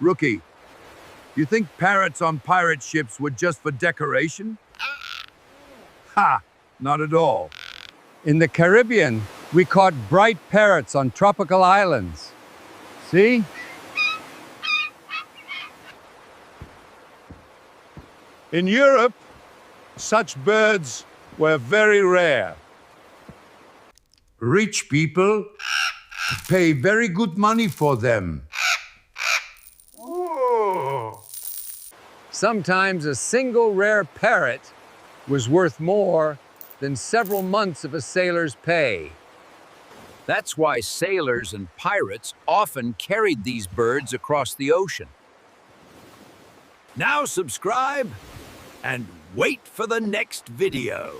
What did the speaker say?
Rookie, you think parrots on pirate ships were just for decoration? Ha! Not at all. In the Caribbean, we caught bright parrots on tropical islands. See? In Europe, such birds were very rare. Rich people pay very good money for them. Sometimes a single rare parrot was worth more than several months of a sailor's pay. That's why sailors and pirates often carried these birds across the ocean. Now subscribe and wait for the next video.